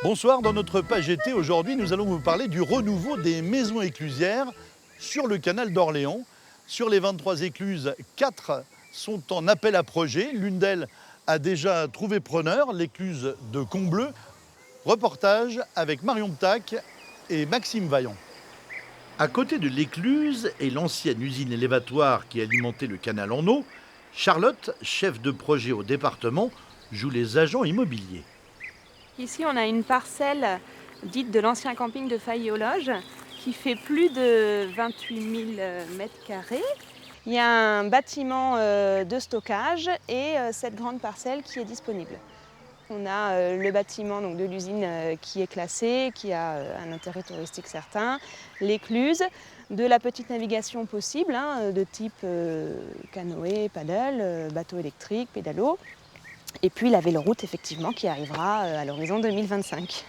Bonsoir, dans notre page été, aujourd'hui, nous allons vous parler du renouveau des maisons éclusières sur le canal d'Orléans. Sur les 23 écluses, 4 sont en appel à projet. L'une d'elles a déjà trouvé preneur, l'écluse de Combleu. Reportage avec Marion Ptac et Maxime Vaillant. À côté de l'écluse et l'ancienne usine élévatoire qui alimentait le canal en eau, Charlotte, chef de projet au département, joue les agents immobiliers. Ici, on a une parcelle dite de l'ancien camping de Failly-aux-Loges qui fait plus de 28 000 mètres carrés. Il y a un bâtiment de stockage et cette grande parcelle qui est disponible. On a le bâtiment donc, de l'usine qui est classé, qui a un intérêt touristique certain, l'écluse, de la petite navigation possible, de type canoë, paddle, bateau électrique, pédalo. Et puis la véloroute, effectivement, qui arrivera à l'horizon 2025.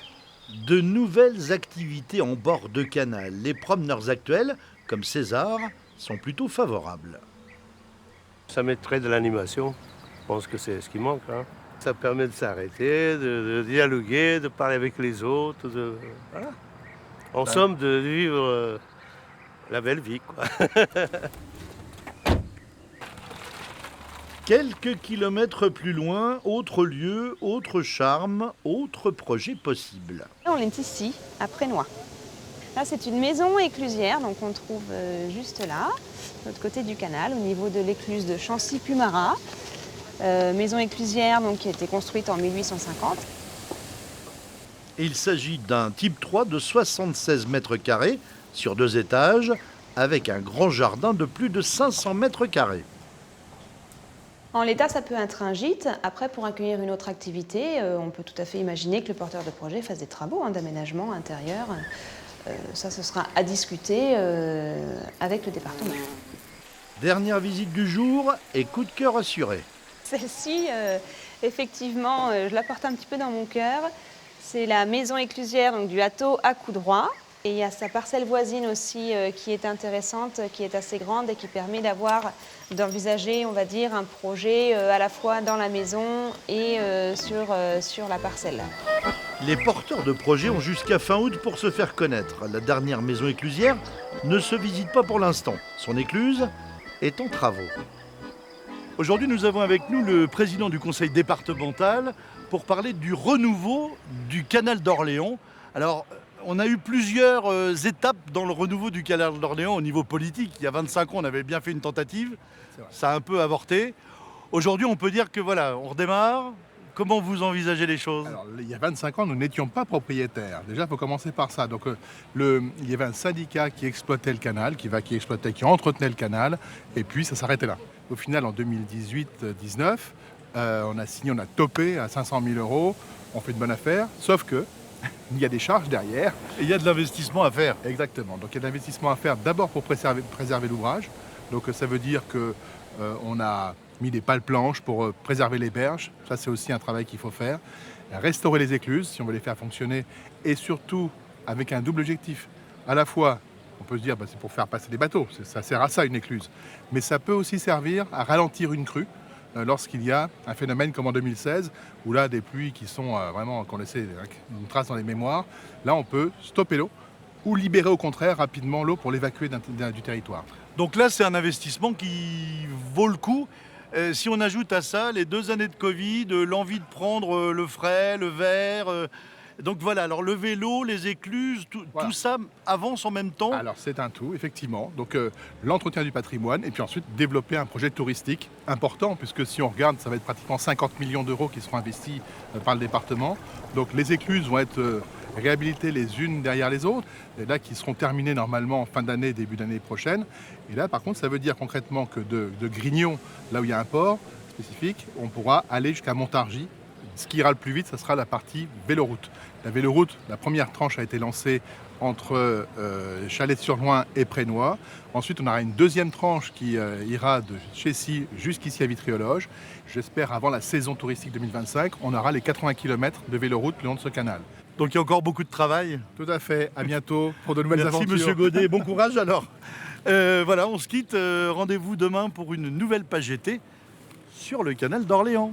De nouvelles activités en bord de canal. Les promeneurs actuels, comme César, sont plutôt favorables. Ça mettrait de l'animation. Je pense que c'est ce qui manque. Ça permet de s'arrêter, de dialoguer, de parler avec les autres. Voilà. En somme, de vivre la belle vie, quoi. Quelques kilomètres plus loin, autre lieu, autre charme, autre projet possible. On est ici, à Prénois. Là, c'est une maison éclusière, donc on trouve juste là, de l'autre côté du canal, au niveau de l'écluse de Chancy-Pumarat. Maison éclusière donc, qui a été construite en 1850. Il s'agit d'un type 3 de 76 mètres carrés sur 2 étages, avec un grand jardin de plus de 500 mètres carrés. En l'état, ça peut être un gîte. Après, pour accueillir une autre activité, on peut tout à fait imaginer que le porteur de projet fasse des travaux d'aménagement intérieur. Ça, ce sera à discuter avec le département. Dernière visite du jour et coup de cœur assuré. Celle-ci, effectivement, je la porte un petit peu dans mon cœur. C'est la maison éclusière donc, du Hâteau à Coudroy. Et il y a sa parcelle voisine aussi qui est intéressante, qui est assez grande et qui permet d'envisager, on va dire, un projet à la fois dans la maison et sur la parcelle. Les porteurs de projets ont jusqu'à fin août pour se faire connaître. La dernière maison éclusière ne se visite pas pour l'instant. Son écluse est en travaux. Aujourd'hui, nous avons avec nous le président du conseil départemental pour parler du renouveau du canal d'Orléans. Alors, on a eu plusieurs étapes dans le renouveau du canal d'Orléans au niveau politique. Il y a 25 ans, on avait bien fait une tentative. Ça a un peu avorté. Aujourd'hui, on peut dire que voilà, on redémarre. Comment vous envisagez les choses? Alors, il y a 25 ans, nous n'étions pas propriétaires. Déjà, il faut commencer par ça. Donc, il y avait un syndicat qui exploitait le canal, qui entretenait le canal, et puis ça s'arrêtait là. Au final, en 2018-19, on a topé à 500 000 €. On fait une bonne affaire, sauf que il y a des charges derrière. Et il y a de l'investissement à faire. Exactement. Donc il y a de l'investissement à faire d'abord pour préserver l'ouvrage. Donc ça veut dire qu'on a mis des pales planches pour préserver les berges. Ça, c'est aussi un travail qu'il faut faire. Restaurer les écluses, si on veut les faire fonctionner. Et surtout, avec un double objectif. À la fois, on peut se dire, c'est pour faire passer des bateaux. Ça sert à ça, une écluse. Mais ça peut aussi servir à ralentir une crue. Lorsqu'il y a un phénomène comme en 2016, où là, des pluies qui sont vraiment, qu'on laissait une trace dans les mémoires, là, on peut stopper l'eau ou libérer au contraire rapidement l'eau pour l'évacuer du territoire. Donc là, c'est un investissement qui vaut le coup. Si on ajoute à ça les 2 années de Covid, l'envie de prendre le frais, le vert... Donc voilà, alors le vélo, les écluses, tout ça avance en même temps. Alors c'est un tout, effectivement. Donc l'entretien du patrimoine et puis ensuite développer un projet touristique important, puisque si on regarde, ça va être pratiquement 50 millions d'euros qui seront investis par le département. Donc les écluses vont être réhabilitées les unes derrière les autres, et là qui seront terminées normalement en fin d'année, début d'année prochaine. Et là par contre, ça veut dire concrètement que de Grignon, là où il y a un port spécifique, on pourra aller jusqu'à Montargis. Ce qui ira le plus vite, ce sera la partie véloroute. La véloroute, la première tranche a été lancée entre Chalais-sur-Loing et Prénois. Ensuite, on aura une deuxième tranche qui ira de Chessy jusqu'ici à Vitry-aux-Loges. J'espère avant la saison touristique 2025, on aura les 80 km de véloroute le long de ce canal. Donc il y a encore beaucoup de travail. Tout à fait. À bientôt pour de nouvelles aventures. Merci Monsieur Godet. Bon courage alors. Voilà, on se quitte. Rendez-vous demain pour une nouvelle page été sur le canal d'Orléans.